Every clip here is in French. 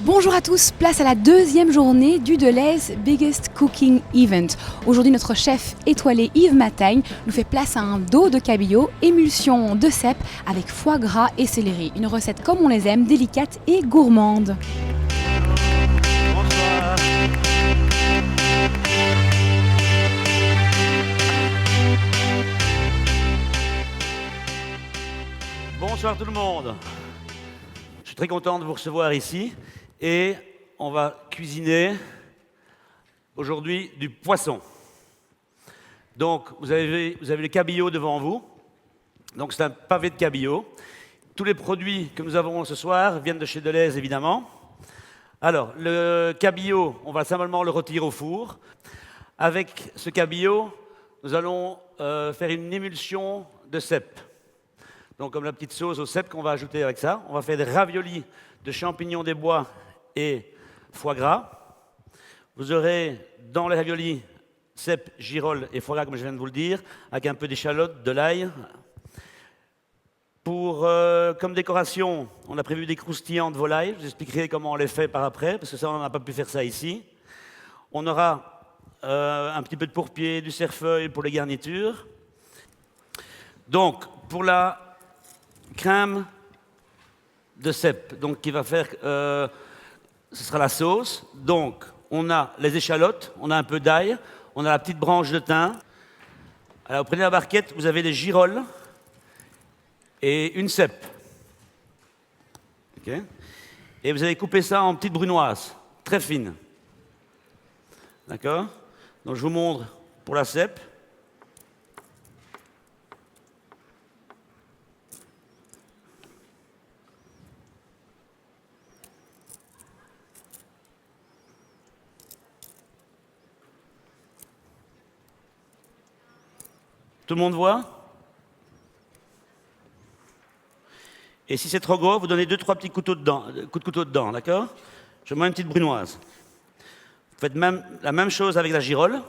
Bonjour à tous, place à la deuxième journée du Delhaize Biggest Cooking Event. Aujourd'hui, notre chef étoilé Yves Matagne nous fait place à un dos de cabillaud, émulsion de cèpe avec foie gras et céleri. Une recette comme on les aime, délicate et gourmande. Bonsoir. Bonsoir tout le monde. Je suis très content de vous recevoir ici et on va cuisiner aujourd'hui du poisson. Donc vous avez le cabillaud devant vous. Donc c'est un pavé de cabillaud. Tous les produits que nous avons ce soir viennent de chez Delhaize évidemment. Alors le cabillaud, on va simplement le retirer au four. Avec ce cabillaud, nous allons faire une émulsion de cèpe. Donc comme la petite sauce au cèpe qu'on va ajouter avec ça. On va faire des raviolis de champignons des bois et foie gras. Vous aurez dans les raviolis cèpe, girolles et foie gras, comme je viens de vous le dire, avec un peu d'échalote, de l'ail. Comme décoration, on a prévu des croustillants de volaille. Je vous expliquerai comment on les fait par après, parce que ça, on n'a pas pu faire ça ici. On aura un petit peu de pourpier, du cerfeuil pour les garnitures. Donc, pour la crème de cèpe, donc qui va faire, ce sera la sauce. Donc, on a les échalotes, on a un peu d'ail, on a la petite branche de thym. Alors, vous prenez la barquette, vous avez des girolles et une cèpe. Okay. Et vous allez couper ça en petites brunoises, très fines. D'accord? Donc, je vous montre pour la cèpe. Tout le monde voit? Et si c'est trop gros, vous donnez 2-3 petits coups de couteau dedans, d'accord? Je mets une petite brunoise. Vous faites la même chose avec la girole.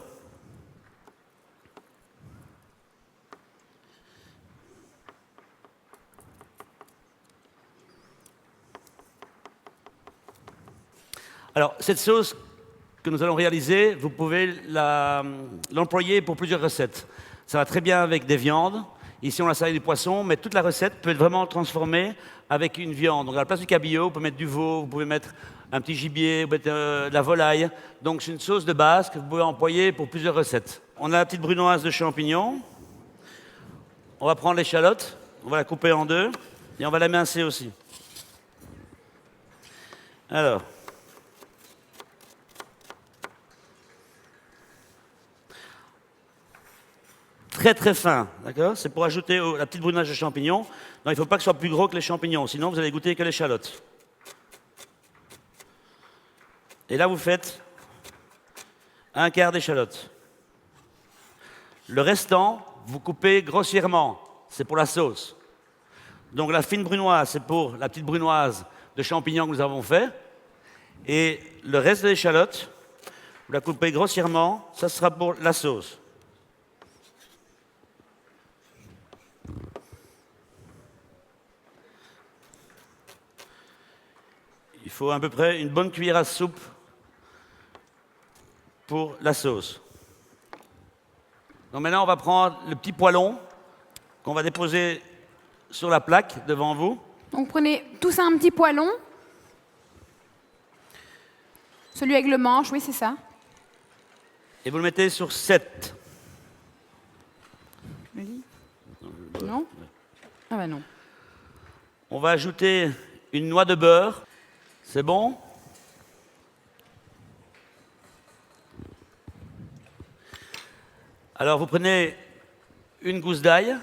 Alors, cette sauce que nous allons réaliser, vous pouvez l'employer pour plusieurs recettes. Ça va très bien avec des viandes. Ici, on a salé du poisson, mais toute la recette peut être vraiment transformée avec une viande. Donc, à la place du cabillaud, vous pouvez mettre du veau, vous pouvez mettre un petit gibier, vous pouvez mettre de la volaille. Donc, c'est une sauce de base que vous pouvez employer pour plusieurs recettes. On a la petite brunoise de champignons. On va prendre l'échalote, on va la couper en deux et on va la mincer aussi. Alors, très très fin, d'accord? C'est pour ajouter la petite brunoise de champignons. Non, il ne faut pas que ce soit plus gros que les champignons, sinon vous allez goûter que l'échalote. Et là, vous faites un quart d'échalote. Le restant, vous coupez grossièrement. C'est pour la sauce. Donc la fine brunoise, c'est pour la petite brunoise de champignons que nous avons fait. Et le reste de l'échalote, vous la coupez grossièrement. Ça sera pour la sauce. Il faut à peu près une bonne cuillère à soupe pour la sauce. Donc maintenant, on va prendre le petit poêlon qu'on va déposer sur la plaque devant vous. Donc prenez tout ça un petit poêlon. Celui avec le manche, oui c'est ça. Et vous le mettez sur 7. Non? Ah bah non. On va ajouter une noix de beurre. C'est bon? Alors vous prenez une gousse d'ail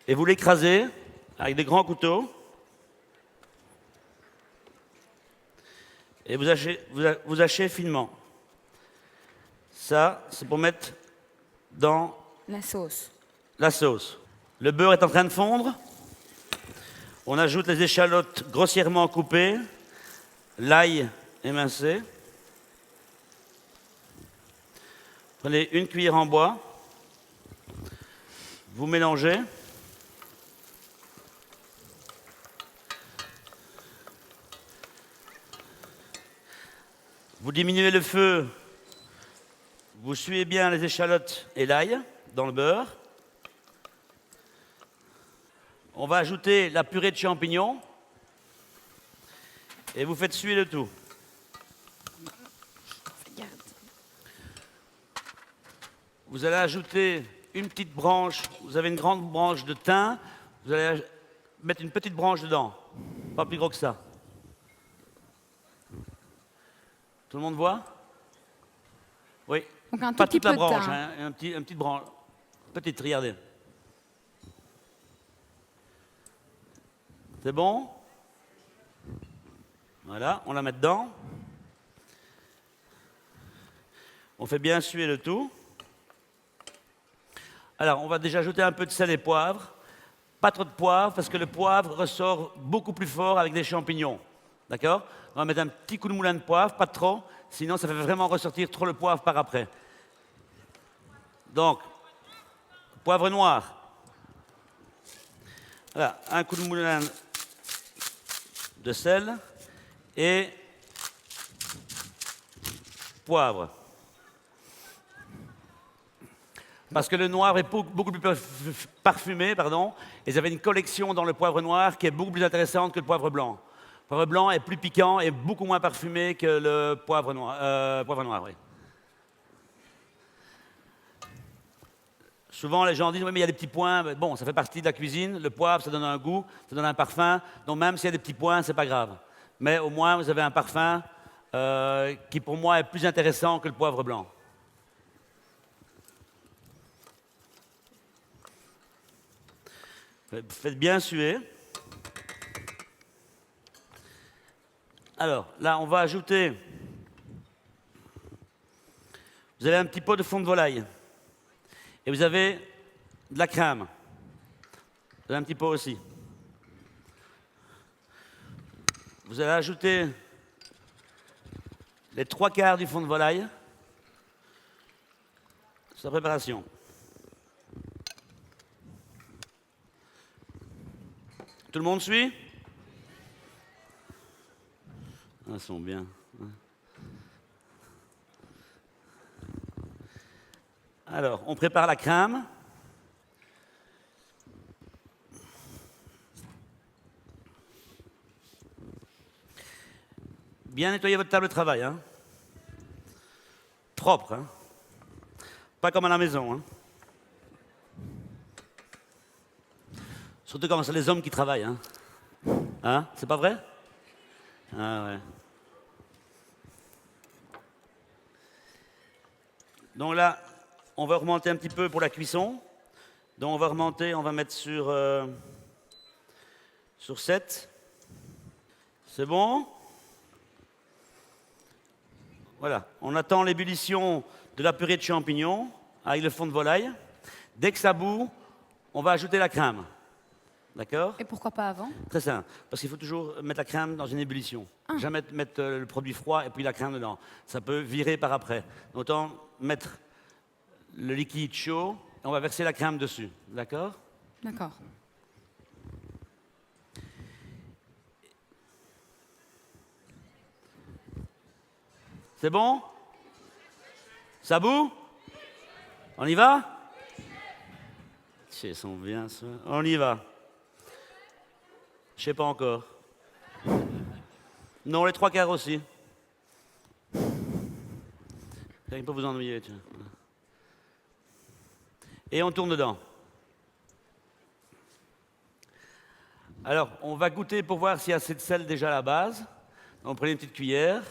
et vous l'écrasez avec des grands couteaux. Et vous hachez finement. Ça, c'est pour mettre dans La sauce. la sauce. Le beurre est en train de fondre. On ajoute les échalotes grossièrement coupées, l'ail émincé. Prenez une cuillère en bois. Vous mélangez. Vous diminuez le feu. Vous suivez bien les échalotes et l'ail dans le beurre. On va ajouter la purée de champignons. Et vous faites suer le tout. Vous allez ajouter une petite branche. Vous avez une grande branche de thym. Vous allez mettre une petite branche dedans. Pas plus gros que ça. Tout le monde voit? Oui. Donc un tout Pas petit toute la peu de branche, thym. hein, une petite branche. Petite, regardez. C'est bon? Voilà, on la met dedans. On fait bien suer le tout. Alors, on va déjà ajouter un peu de sel et poivre. Pas trop de poivre, parce que le poivre ressort beaucoup plus fort avec des champignons. D'accord? On va mettre un petit coup de moulin de poivre, pas trop, sinon ça fait vraiment ressortir trop le poivre par après. Donc, poivre noir. Voilà, un coup de moulin de sel et poivre. Parce que le noir est beaucoup plus parfumé, pardon, et vous avez une collection dans le poivre noir qui est beaucoup plus intéressante que le poivre blanc. Le poivre blanc est plus piquant et beaucoup moins parfumé que le poivre noir, oui. Souvent, les gens disent, oui, mais il y a des petits points. Bon, ça fait partie de la cuisine. Le poivre, ça donne un goût, ça donne un parfum. Donc même s'il y a des petits points, c'est pas grave. Mais au moins, vous avez un parfum qui, pour moi, est plus intéressant que le poivre blanc. Faites bien suer. Alors, là, on va ajouter... Vous avez un petit pot de fond de volaille. Et vous avez de la crème. Vous avez un petit pot aussi. Vous allez ajouter les 3/4 du fond de volaille. C'est la préparation. Tout le monde suit? Ah, ils sont bien. Alors, on prépare la crème. Bien nettoyer votre table de travail, hein. Propre, hein. Pas comme à la maison, hein. Surtout quand c'est les hommes qui travaillent, hein. Hein? C'est pas vrai? Ah ouais. Donc là, on va remonter un petit peu pour la cuisson. Donc on va remonter, on va mettre sur 7. C'est bon? Voilà, on attend l'ébullition de la purée de champignons avec le fond de volaille. Dès que ça bout, on va ajouter la crème. D'accord? Et pourquoi pas avant? Très simple, parce qu'il faut toujours mettre la crème dans une ébullition. Jamais mettre le produit froid et puis la crème dedans. Ça peut virer par après. Autant mettre le liquide chaud et on va verser la crème dessus. D'accord? D'accord. C'est bon? Ça bout? On y va? Ils sont bien, ça. On y va. Je sais pas encore. Non, les 3/4 aussi. Il peut vous ennuyer, tiens. Et on tourne dedans. Alors, on va goûter pour voir s'il y a assez de sel déjà à la base. On prend une petite cuillère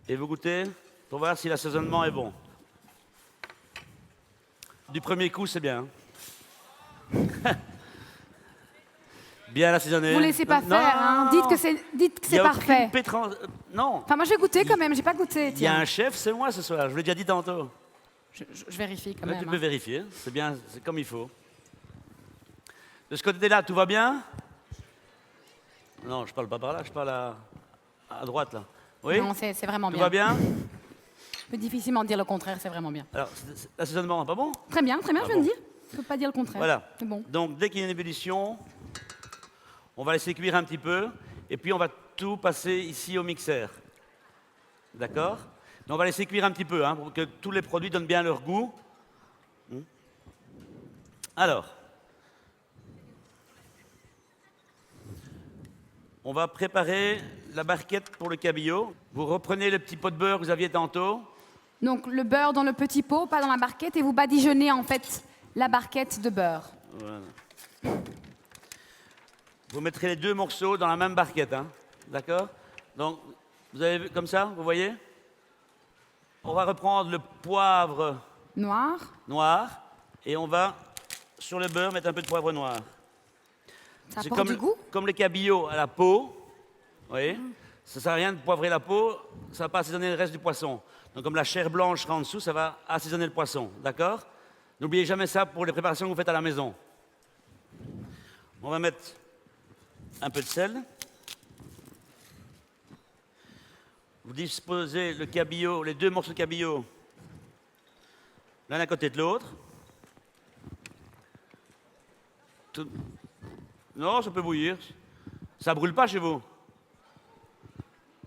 et vous goûtez pour voir si l'assaisonnement est bon. Du premier coup, c'est bien. Bien assaisonné. Vous laissez pas faire, hein. Dites que c'est parfait. Non. Enfin, moi, je vais goûter quand même. J'ai pas goûté. Il y a Tiens. un chef, c'est moi ce soir. Je vous l'ai déjà dit tantôt. Je vérifie quand Là, même. tu peux vérifier. C'est bien, c'est comme il faut. De ce côté-là, tout va bien? Non, je parle pas par là. Je parle à droite là. Oui. Non, c'est vraiment Tout bien. va bien? Je peux difficilement dire le contraire. C'est vraiment bien. Alors, l'assaisonnement, pas bon? Très bien, Ah je viens de dire. Je peux pas dire le contraire. Voilà. C'est bon. Donc, dès qu'il y a une ébullition, on va laisser cuire un petit peu. Et puis, on va tout passer ici au mixeur. D'accord? Mais on va laisser cuire un petit peu, hein, pour que tous les produits donnent bien leur goût. Alors, on va préparer la barquette pour le cabillaud. Vous reprenez le petit pot de beurre que vous aviez tantôt. Donc le beurre dans le petit pot, pas dans la barquette, et vous badigeonnez en fait la barquette de beurre. Voilà. Vous mettrez les 2 morceaux dans la même barquette, hein, d'accord? Donc, vous avez vu comme ça, vous voyez? On va reprendre le poivre Noir, et on va, sur le beurre, mettre un peu de poivre noir. ça C'est apporte du goût. comme les cabillauds à la peau, vous voyez? Ça ne sert à rien de poivrer la peau, ça va pas assaisonner le reste du poisson. Donc comme la chair blanche sera en dessous, ça va assaisonner le poisson, d'accord? N'oubliez jamais ça pour les préparations que vous faites à la maison. On va mettre un peu de sel. Vous disposez le cabillaud, les 2 morceaux de cabillaud, l'un à côté de l'autre. Non, ça peut bouillir. Ça brûle pas chez vous?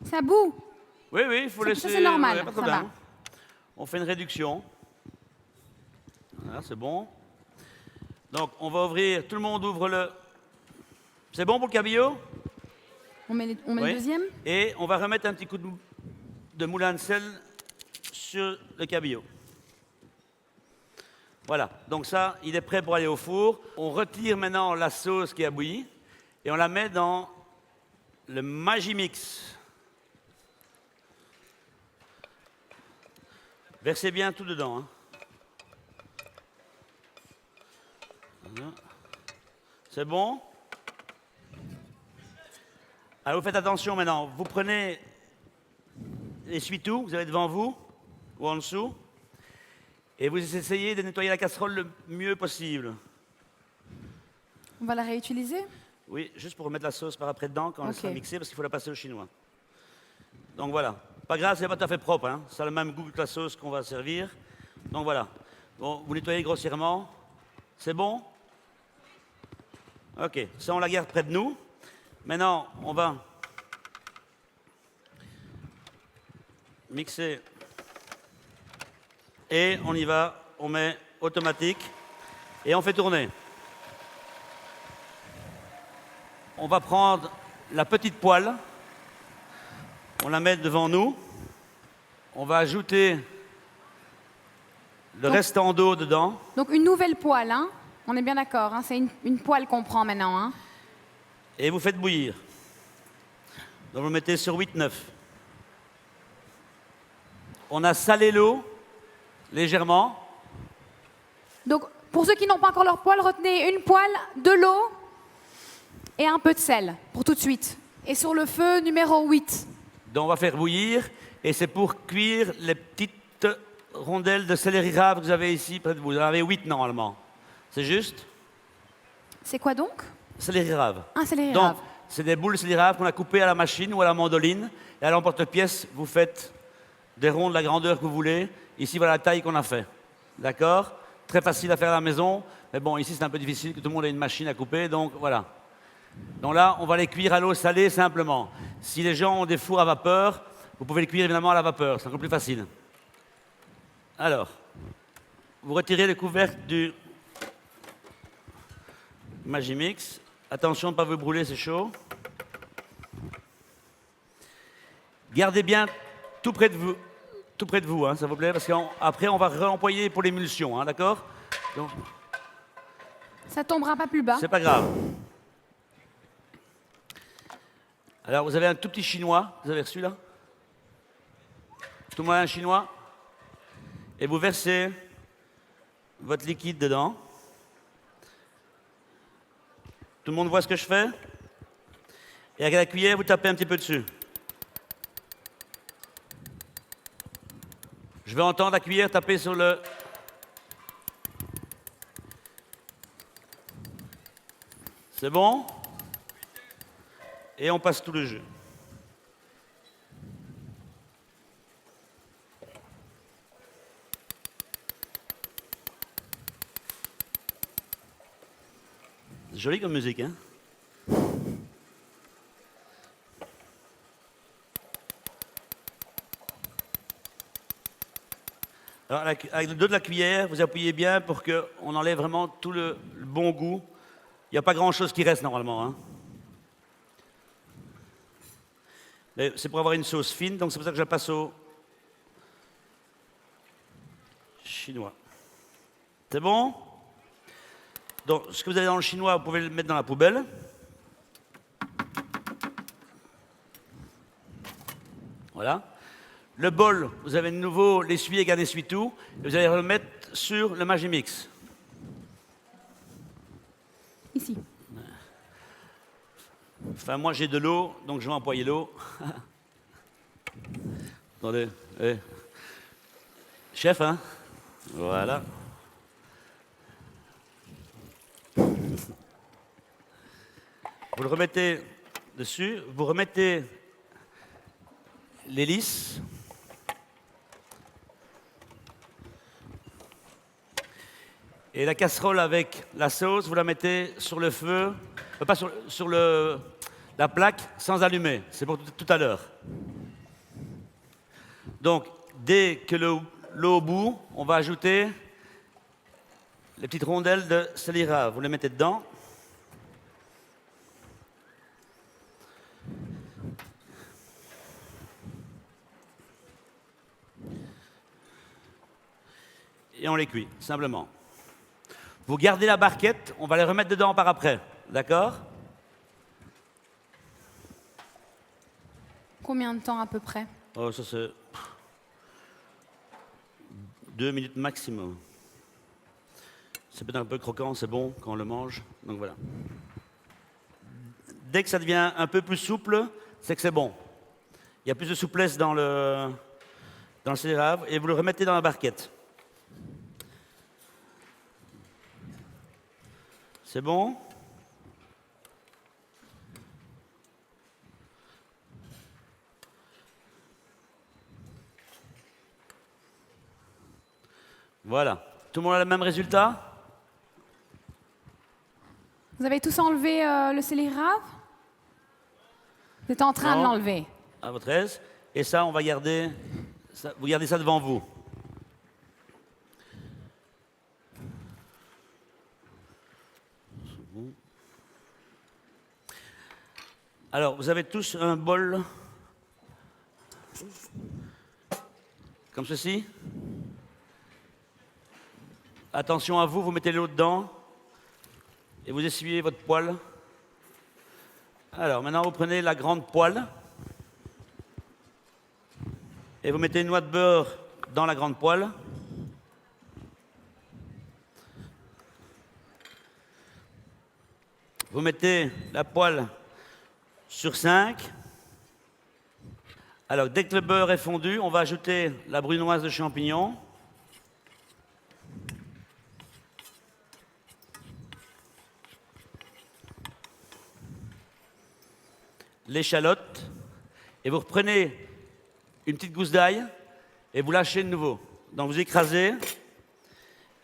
Ça bout. Oui, oui, il faut Ça, laisser... c'est normal, ouais, pas de ça problème. va. On fait une réduction. Voilà, c'est bon. Donc, on va ouvrir... Tout le monde ouvre le... C'est bon pour le cabillaud? On met Oui. le deuxième. Et on va remettre un petit coup de moulin de sel sur le cabillaud. Voilà, donc ça, il est prêt pour aller au four. On retire maintenant la sauce qui a bouilli et on la met dans le Magimix. Versez bien tout dedans, hein. Voilà. C'est bon? Alors vous faites attention maintenant, vous prenez l'essuie-tout, vous avez devant vous ou en dessous, et vous essayez de nettoyer la casserole le mieux possible. On va la réutiliser. Oui, juste pour remettre la sauce par après dedans quand elle Ok. sera mixée, parce qu'il faut la passer au chinois. Donc voilà, pas grave, c'est pas tout à fait propre, hein. Ça a le même goût que la sauce qu'on va servir. Donc voilà, bon, vous nettoyez grossièrement, c'est bon? Ok, ça on la garde près de nous. Maintenant, on va mixer et on y va, on met automatique et on fait tourner. On va prendre la petite poêle, on la met devant nous, on va ajouter le restant d'eau dedans Donc une nouvelle poêle, hein. On est bien d'accord, hein. C'est une poêle qu'on prend maintenant, hein. et vous faites bouillir. Donc vous le mettez sur 8-9. On a salé l'eau légèrement. Donc pour ceux qui n'ont pas encore leur poêle, retenez une poêle, de l'eau et un peu de sel pour tout de suite. Et sur le feu numéro 8. Donc on va faire bouillir et c'est pour cuire les petites rondelles de céleri rave que vous avez ici près de vous. Vous en avez 8 normalement. C'est juste? C'est quoi donc? Céleri rave. Un céleri Donc rave. c'est des boules de céleri rave qu'on a coupées à la machine ou à la mandoline. Et à l'emporte-pièce, vous faites des ronds de la grandeur que vous voulez. Ici, voilà la taille qu'on a fait. D'accord? Très facile à faire à la maison. Mais bon, ici, c'est un peu difficile que tout le monde ait une machine à couper. Donc voilà. Donc là, on va les cuire à l'eau salée simplement. Si les gens ont des fours à vapeur, vous pouvez les cuire évidemment à la vapeur. C'est encore plus facile. Alors, vous retirez le couvercle du Magimix. Attention de ne pas vous brûler, c'est chaud. Gardez bien tout près de vous, hein, ça vous plaît, parce qu'après on va réemployer pour l'émulsion, hein, d'accord? Donc, Ça tombera pas plus bas. c'est pas grave. Alors, vous avez un tout petit chinois, vous avez reçu là? Tout le monde a un chinois? Et vous versez votre liquide dedans. Tout le monde voit ce que je fais? Et avec la cuillère, vous tapez un petit peu dessus. Je vais entendre la cuillère taper sur le... C'est bon? Et on passe tout le jus. C'est joli comme musique, hein? Alors, avec le dos de la cuillère, vous appuyez bien pour qu'on enlève vraiment tout le bon goût. Il n'y a pas grand-chose qui reste normalement, hein. Mais c'est pour avoir une sauce fine, donc c'est pour ça que je la passe au chinois. C'est bon? Donc, ce que vous avez dans le chinois, vous pouvez le mettre dans la poubelle. Voilà. Le bol, vous avez de nouveau l'essuie-égain et essuie-tout, et vous allez le mettre sur le Magimix. Ici. Enfin, moi j'ai de l'eau, donc je vais employer l'eau. Attendez. Chef, hein? Voilà. Vous le remettez dessus, vous remettez l'hélice. Et la casserole avec la sauce, vous la mettez sur le feu, pas sur la plaque, sans allumer. C'est pour tout à l'heure. Donc, dès que l'eau au bout, on va ajouter les petites rondelles de scélérat. Vous les mettez dedans. Et on les cuit, simplement. Vous gardez la barquette, on va les remettre dedans par après. D'accord? Combien de temps à peu près? Oh, ça c'est 2 minutes maximum. C'est peut-être un peu croquant, c'est bon quand on le mange. Donc voilà. Dès que ça devient un peu plus souple, c'est que c'est bon. Il y a plus de souplesse dans le scélérat et vous le remettez dans la barquette. C'est bon? Voilà. Tout le monde a le même résultat? Vous avez tous enlevé le scélérat? Vous êtes en train de Non. l'enlever. À votre aise. Et ça, on va garder. Vous gardez ça devant vous. Alors, vous avez tous un bol comme ceci. Attention à vous, vous mettez l'eau dedans et vous essuyez votre poêle. Alors, maintenant, vous prenez la grande poêle et vous mettez une noix de beurre dans la grande poêle. Vous mettez la poêle sur 5. Alors, dès que le beurre est fondu, on va ajouter la brunoise de champignons. L'échalote. Et vous reprenez une petite gousse d'ail et vous lâchez de nouveau. Donc, vous écrasez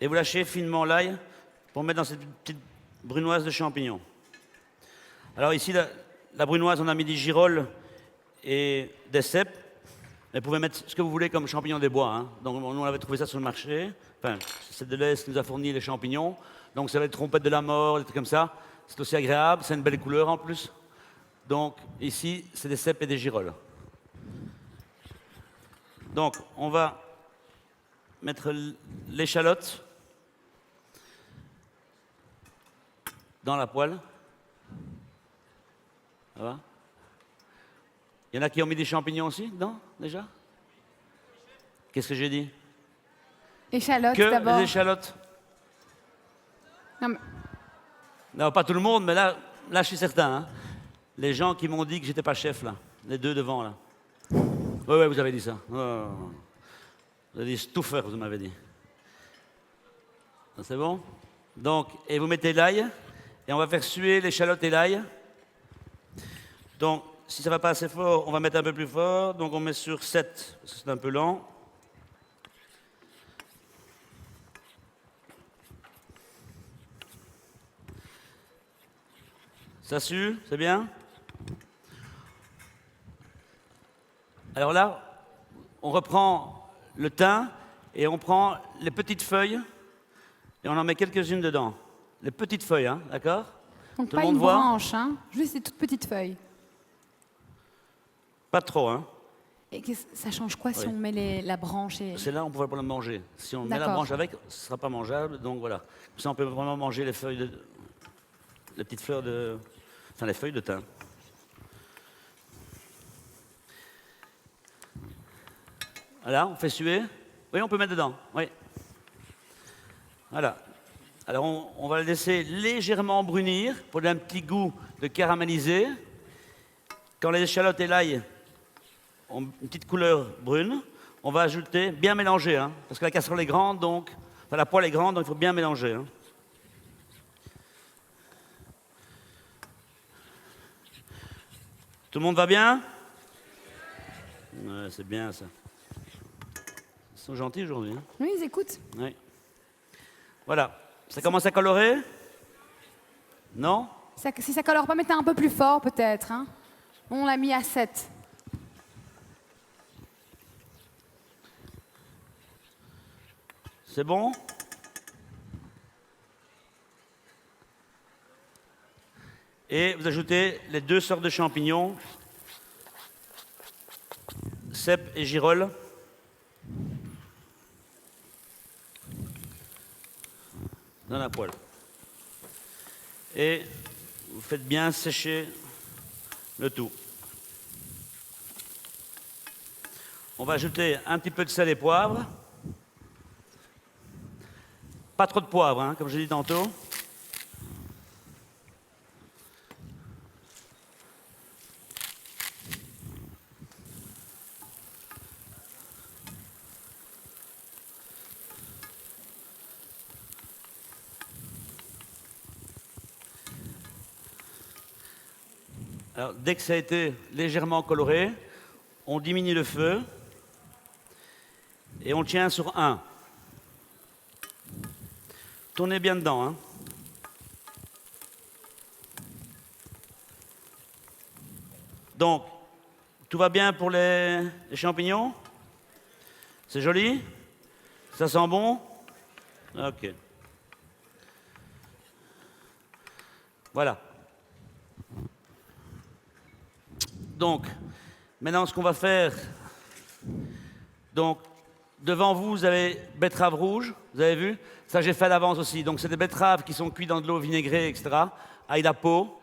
et vous lâchez finement l'ail pour mettre dans cette petite brunoise de champignons. Alors ici, la brunoise, on a mis des girolles et des cèpes. Mais vous pouvez mettre ce que vous voulez comme champignons des bois, hein. Donc nous, on avait trouvé ça sur le marché. Enfin, c'est de l'Est qui nous a fourni les champignons. Donc ça va être trompette de la mort, des trucs comme ça. C'est aussi agréable, c'est une belle couleur en plus. Donc ici, c'est des cèpes et des girolles. Donc on va mettre l'échalote dans la poêle. Ça va? Il y en a qui ont mis des champignons aussi dedans, déjà? Qu'est-ce que j'ai dit? Échalote Que d'abord. les échalotes. Non, mais Non, pas tout le monde, mais là je suis certain, hein. Les gens qui m'ont dit que j'étais pas chef, là. Les deux devant, là. Oui, vous avez dit ça. Oh. Vous avez dit stuffer, vous m'avez dit. C'est bon? Donc, et vous mettez l'ail, et on va faire suer l'échalote et l'ail. Donc, si ça ne va pas assez fort, on va mettre un peu plus fort. Donc, on met sur 7, parce que c'est un peu lent. Ça sue, c'est bien? Alors là, on reprend le thym Et on prend les petites feuilles et on en met quelques-unes dedans. Les petites feuilles, hein, d'accord? Donc Tout pas le monde une voit? branche, hein, juste des toutes petites feuilles. Pas trop, hein. Et ça change quoi si Oui. on met la branche et... C'est là on pourrait pas le manger. Si on met la D'accord. branche avec, ce ne sera pas mangeable. Donc voilà. Comme ça, on peut vraiment manger les feuilles les petites fleurs de... Enfin, les feuilles de thym. Voilà, on fait suer. Oui, on peut mettre dedans. Oui. Voilà. Alors, on va le laisser légèrement brunir pour donner un petit goût de caramélisé. Quand les échalotes et l'ail ont une petite couleur brune, on va ajouter, bien mélanger, hein, parce que la casserole est grande, donc, enfin, la poêle est grande, donc il faut bien mélanger. Hein. Tout le monde va bien? Ouais, c'est bien ça. Ils sont gentils aujourd'hui. Hein. Oui, ils écoutent. Oui. Voilà. Ça commence à colorer? Non? Si ça colore pas, mettez un peu plus fort peut-être. Hein. On l'a mis à 7. C'est bon? Et vous ajoutez les 2 sortes de champignons, cèpe et girolles. Dans la poêle. Et vous faites bien sécher le tout. On va ajouter un petit peu de sel et poivre. Pas trop de poivre, hein, comme je l'ai dit tantôt. Alors, dès que ça a été légèrement coloré, on diminue le feu et on le tient sur 1. Tournez bien dedans. Hein. Donc, tout va bien pour les champignons? C'est joli? Ça sent bon? Ok. Voilà. Donc, maintenant, ce qu'on va faire... Donc, devant vous, vous avez betterave rouge, vous avez vu? Ça, j'ai fait à l'avance aussi. Donc, c'est des betteraves qui sont cuites dans de l'eau vinaigrée, etc., avec la peau.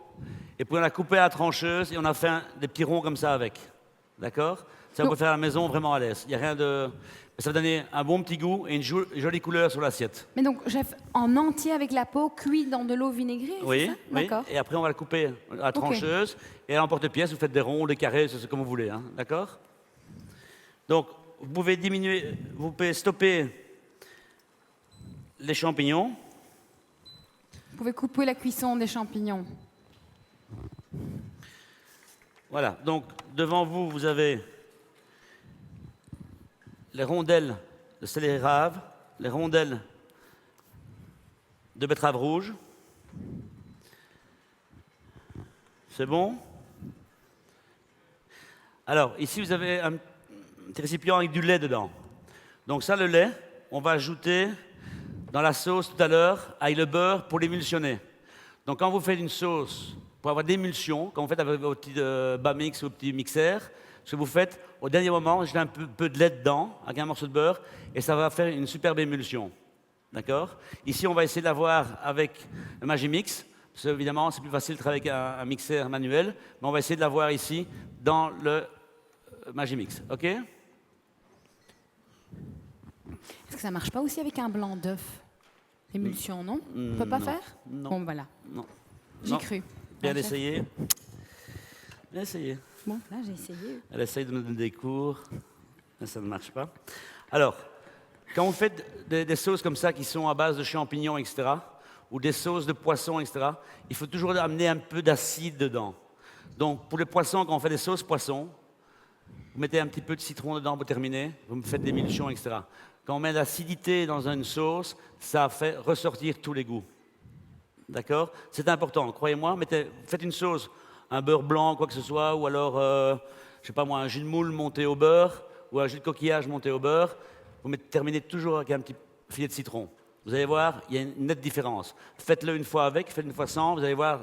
Et puis, on a coupé à la trancheuse et on a fait des petits ronds comme ça avec. D'accord? Ça, on peut faire à la maison vraiment à l'aise. Il n'y a rien de... Ça va donner un bon petit goût et une jolie couleur sur l'assiette. Mais donc, chef, en entier avec la peau, cuit dans de l'eau vinaigrée, Oui, c'est ça? oui. D'accord. Et après, on va le couper à la trancheuse. Et à l'emporte-pièce, vous faites des ronds, des carrés, c'est comme vous voulez. Hein, d'accord? Donc, vous pouvez diminuer, vous pouvez stopper les champignons. Vous pouvez couper la cuisson des champignons. Voilà, donc devant vous, vous avez les rondelles de céleri rave, les rondelles de betterave rouge. C'est bon? Alors, ici, vous avez un petit récipient avec du lait dedans. Donc ça, le lait, on va ajouter dans la sauce tout à l'heure avec le beurre pour l'émulsionner. Donc quand vous faites une sauce, pour avoir d'émulsion, quand vous faites avec votre petit Bamix ou petit mixeur, ce que vous faites, au dernier moment, jetez un peu de lait dedans, avec un morceau de beurre, et ça va faire une superbe émulsion. D'accord? Ici, on va essayer de l'avoir avec le Magimix, parce que évidemment, c'est plus facile de travailler avec un mixeur manuel, mais on va essayer de l'avoir ici dans le Magimix. OK? Est-ce que ça marche pas aussi avec un blanc d'œuf? Émulsion, non? On peut pas non. faire? Non. Bon, voilà. Non. J'ai Non. cru. Bien Chef. essayé. Bien essayé. Bon, là, j'ai essayé. Elle essaye de me donner des cours, mais ça ne marche pas. Alors, quand vous faites des sauces comme ça qui sont à base de champignons, etc., ou des sauces de poisson, etc., il faut toujours amener un peu d'acide dedans. Donc, pour les poissons, quand on fait des sauces poissons, vous mettez un petit peu de citron dedans pour terminer, vous me faites des émulsions, etc. Quand on met de l'acidité dans une sauce, ça fait ressortir tous les goûts. D'accord? C'est important, croyez-moi. Faites une sauce, un beurre blanc, quoi que ce soit, ou alors, je sais pas moi, un jus de moule monté au beurre, ou un jus de coquillage monté au beurre. terminez toujours avec un petit filet de citron. Vous allez voir, il y a une nette différence. Faites-le une fois avec, faites-le une fois sans, vous allez voir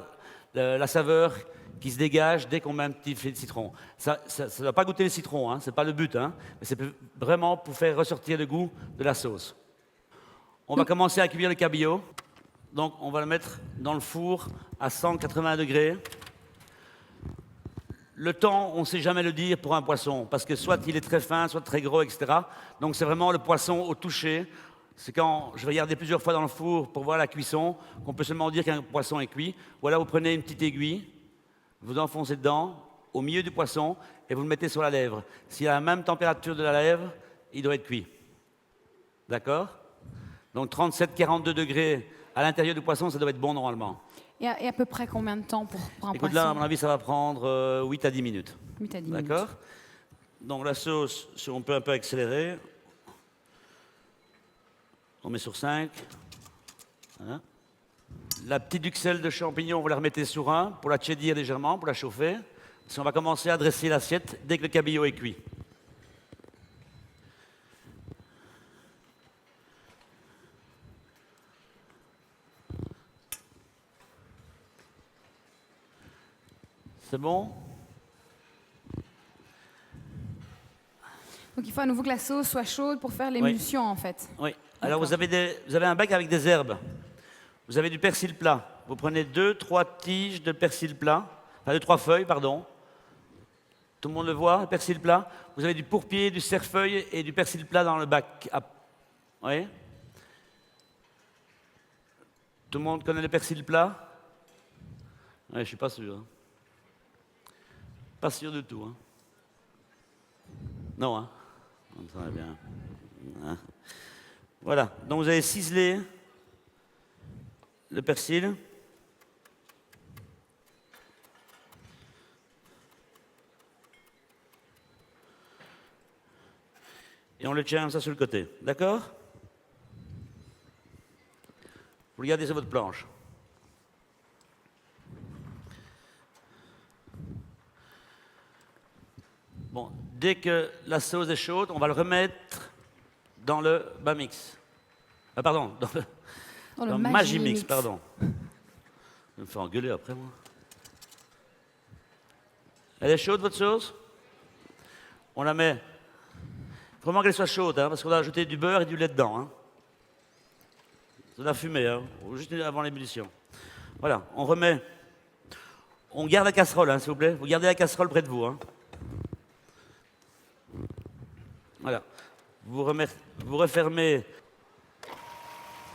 la saveur qui se dégage dès qu'on met un petit filet de citron. Ça ne doit pas goûter le citron, hein, ce n'est pas le but, hein, mais c'est vraiment pour faire ressortir le goût de la sauce. On va commencer à cuire le cabillaud. Donc on va le mettre dans le four à 180 degrés. Le temps, on ne sait jamais le dire pour un poisson, parce que soit il est très fin, soit très gros, etc. Donc c'est vraiment le poisson au toucher. C'est quand je vais regarder plusieurs fois dans le four pour voir la cuisson qu'on peut seulement dire qu'un poisson est cuit. Voilà, vous prenez une petite aiguille, vous enfoncez dedans, au milieu du poisson, et vous le mettez sur la lèvre. S'il a la même température de la lèvre, il doit être cuit. D'accord? Donc 37-42 degrés à l'intérieur du poisson, ça doit être bon normalement. Et à peu près combien de temps pour un Écoute, poisson? là, à mon avis, ça va prendre 8 à 10 minutes. 8 à 10 minutes. D'accord? Donc la sauce, si on peut un peu accélérer. On met sur 5. Voilà. La petite duxelle de champignons, vous la remettez sur 1 pour la cheddar légèrement, pour la chauffer. On va commencer à dresser l'assiette dès que le cabillaud est cuit. C'est bon? Donc il faut à nouveau que la sauce soit chaude pour faire l'émulsion en fait. Oui. Alors vous avez un bac avec des herbes. Vous avez du persil plat. Vous prenez 2-3 tiges de persil plat, enfin 2-3 feuilles, pardon. Tout le monde le voit, le persil plat. Vous avez du pourpier, du cerfeuil et du persil plat dans le bac. Oui. Tout le monde connaît le persil plat? Oui, je ne suis pas sûr. Pas sûr du tout. Hein. Non, hein? Ça va bien. Hein. Voilà, donc vous avez ciselé le persil. Et on le tient ça sur le côté, d'accord? Vous le gardez sur votre planche. Bon, dès que la sauce est chaude, on va le remettre dans le Bamix. Pardon, dans le Magimix, pardon. Je vais me faire engueuler après, moi. Elle est chaude, votre sauce? On la met. Il faut vraiment qu'elle soit chaude, hein, parce qu'on va ajouter du beurre et du lait dedans. Hein. C'est de la fumée, hein, juste avant l'ébullition. Voilà, on remet. On garde la casserole, hein, s'il vous plaît. Vous gardez la casserole près de vous. Hein. Voilà. Vous refermez.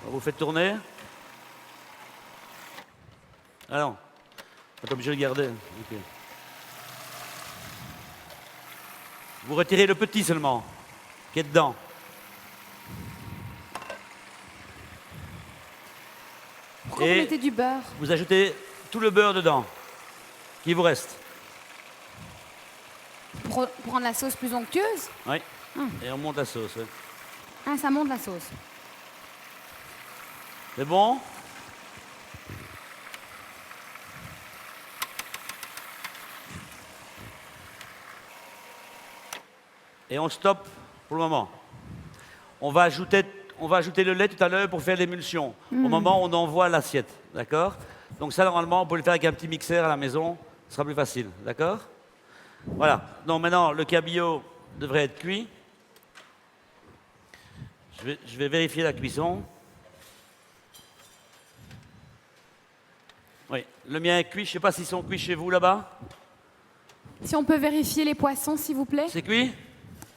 Vous faites tourner. Ah non. Vous êtes obligé de le garder. Okay. Vous retirez le petit seulement, qui est dedans. Pourquoi vous mettez du beurre? Vous ajoutez tout le beurre dedans, qui vous reste. Pour rendre la sauce plus onctueuse? Oui. Et on monte la sauce. Ouais. Ah, ça monte la sauce. C'est bon? Et on stoppe pour le moment. On va ajouter le lait tout à l'heure pour faire l'émulsion. Au moment où on envoie l'assiette, d'accord? Donc ça, normalement, on peut le faire avec un petit mixeur à la maison. Ce sera plus facile, d'accord? Voilà. Donc maintenant, le cabillaud devrait être cuit. Je vais vérifier la cuisson. Oui, le mien est cuit. Je ne sais pas s'ils sont cuits chez vous là-bas. Si on peut vérifier les poissons, s'il vous plaît. C'est cuit?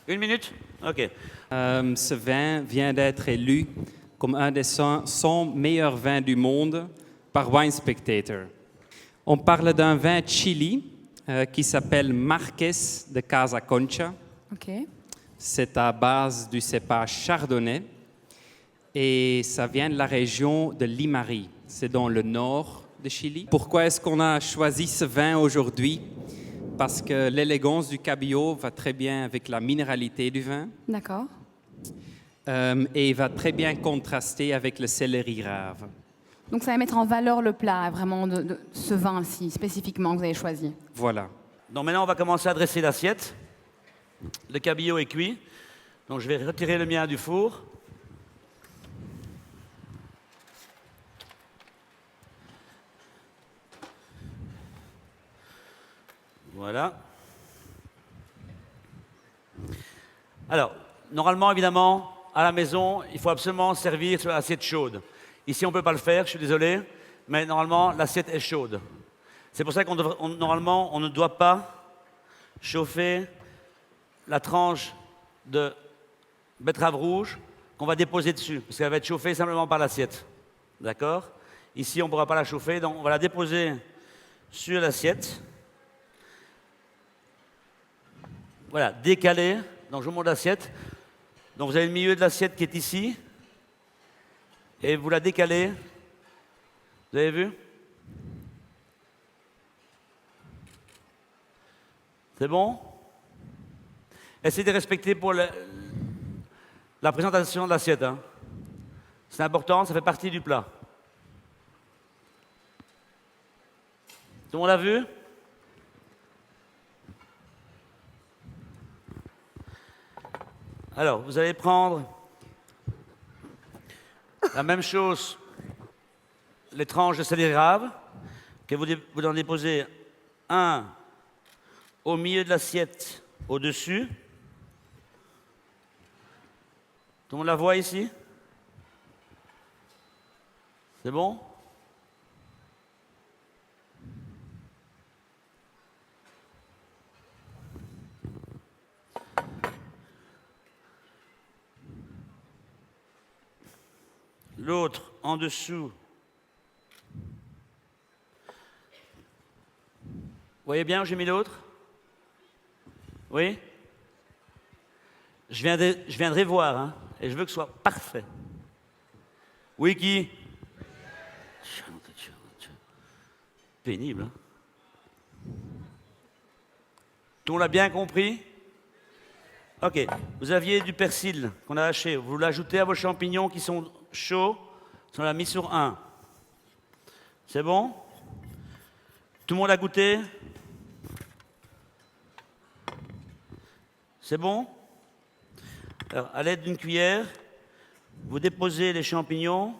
1 minute? OK. Ce vin vient d'être élu comme un des 100 meilleurs vins du monde par Wine Spectator. On parle d'un vin Chili qui s'appelle Marques de Casa Concha. OK. C'est à base du cépage chardonnay et ça vient de la région de Limari. C'est dans le nord de Chili. Pourquoi est-ce qu'on a choisi ce vin aujourd'hui? Parce que l'élégance du cabillaud va très bien avec la minéralité du vin. D'accord. Et il va très bien contraster avec le céleri rave. Donc ça va mettre en valeur le plat, vraiment, de ce vin-ci, spécifiquement, que vous avez choisi. Voilà. Donc maintenant, on va commencer à dresser l'assiette. Le cabillaud est cuit. Donc je vais retirer le mien du four. Voilà. Alors, normalement, évidemment, à la maison, il faut absolument servir sur l'assiette chaude. Ici, on ne peut pas le faire, je suis désolé, mais normalement, l'assiette est chaude. C'est pour ça normalement, on ne doit pas chauffer la tranche de betterave rouge qu'on va déposer dessus, parce qu'elle va être chauffée simplement par l'assiette. D'accord? Ici, on ne pourra pas la chauffer, donc on va la déposer sur l'assiette. Voilà, décalé. Donc je vous montre l'assiette. Donc vous avez le milieu de l'assiette qui est ici. Et vous la décalez. Vous avez vu? C'est bon? Essayez de respecter pour la présentation de l'assiette. Hein. C'est important, ça fait partie du plat. Tout le monde l'a vu? Alors, vous allez prendre la même chose, les tranches de céleri rave, que vous en déposez un au milieu de l'assiette, au-dessus. Tout le monde la voit ici? C'est bon? L'autre en dessous. Vous voyez bien où j'ai mis l'autre? Oui? Je viendrai voir, hein, et je veux que ce soit parfait. Oui, qui? Pénible, hein? Tout le monde l'a bien compris? Ok. Vous aviez du persil qu'on a haché. Vous l'ajoutez à vos champignons qui sont chauds. On l'a mis sur 1. C'est bon? Tout le monde a goûté? C'est bon? Alors, à l'aide d'une cuillère, vous déposez les champignons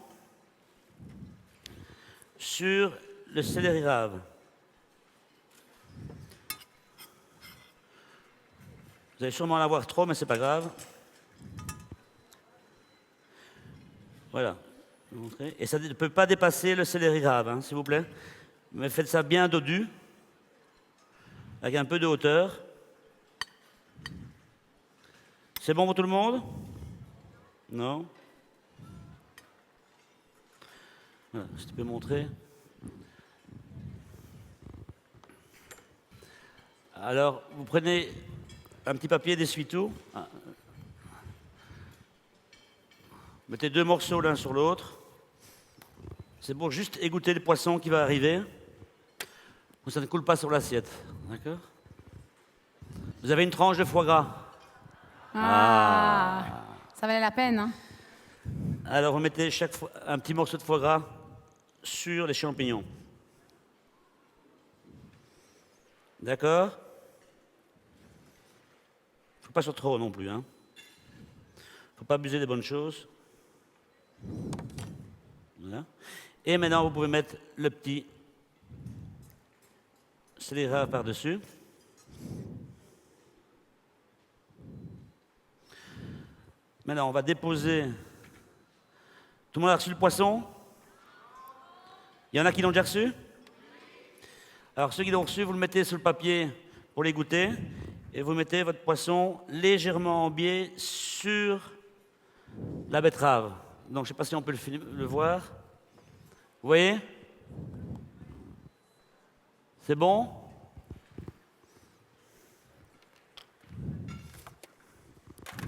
sur le céleri rave. Vous allez sûrement en avoir trop, mais c'est pas grave. Voilà. Et ça ne peut pas dépasser le céleri rave, hein, s'il vous plaît. Mais faites ça bien dodu, avec un peu de hauteur. C'est bon pour tout le monde? Non? Voilà, si tu peux montrer. Alors, vous prenez un petit papier d'essuie-tout. Mettez 2 morceaux l'un sur l'autre. C'est pour juste égoutter le poisson qui va arriver. Ça ne coule pas sur l'assiette. D'accord? Vous avez une tranche de foie gras. Ça valait la peine, hein? Alors, vous mettez chaque fois un petit morceau de foie gras sur les champignons. D'accord? Il ne faut pas sur trop non plus. Hein? Il ne faut pas abuser des bonnes choses. Voilà. Et maintenant, vous pouvez mettre le petit céleri rave par-dessus. Maintenant, on va déposer... Tout le monde a reçu le poisson? Il y en a qui l'ont déjà reçu? Alors, ceux qui l'ont reçu, vous le mettez sur le papier pour les goûter. Et vous mettez votre poisson légèrement en biais sur la betterave. Donc, je ne sais pas si on peut le voir. Vous voyez? C'est bon?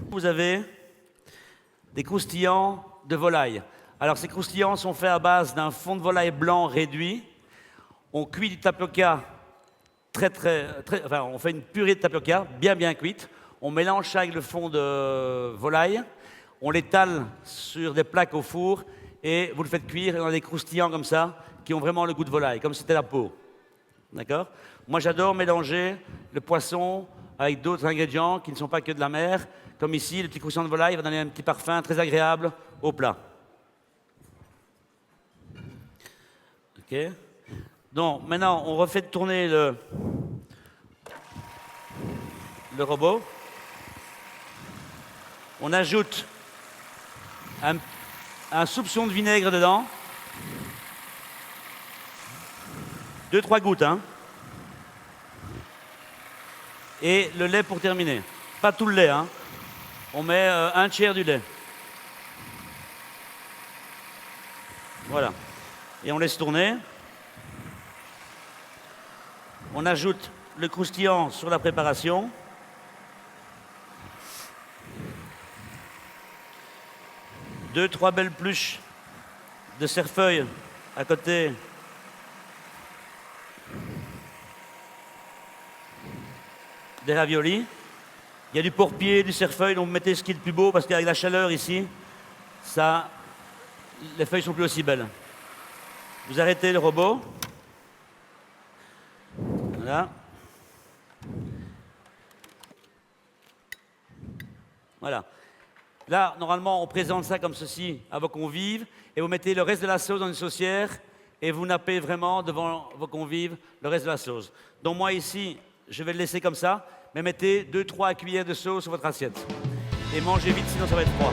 Vous avez des croustillants de volaille. Alors, ces croustillants sont faits à base d'un fond de volaille blanc réduit. On cuit du tapioca on fait une purée de tapioca bien cuite. On mélange ça avec le fond de volaille. On l'étale sur des plaques au four et vous le faites cuire. Et on a des croustillants comme ça qui ont vraiment le goût de volaille, comme si c'était la peau. D'accord? Moi, j'adore mélanger le poisson avec d'autres ingrédients qui ne sont pas que de la mer. Comme ici, le petit croustillant de volaille va donner un petit parfum très agréable au plat. Ok. Donc maintenant, on refait tourner le robot. On ajoute un soupçon de vinaigre dedans. 2-3 gouttes, hein. Et le lait pour terminer. Pas tout le lait, hein. On met un tiers du lait. Voilà. Et on laisse tourner. On ajoute le croustillant sur la préparation. Deux, trois belles pluches de cerfeuil à côté. Des raviolis. Il y a du porc-pied, du cerfeuil, donc vous mettez ce qui est le plus beau parce qu'avec la chaleur ici, ça, les feuilles sont plus aussi belles. Vous arrêtez le robot. Voilà. Voilà. Là, normalement, on présente ça comme ceci à vos convives et vous mettez le reste de la sauce dans une saucière et vous nappez vraiment devant vos convives le reste de la sauce. Donc moi ici, je vais le laisser comme ça, mais mettez 2-3 cuillères de sauce sur votre assiette. Et mangez vite, sinon ça va être froid.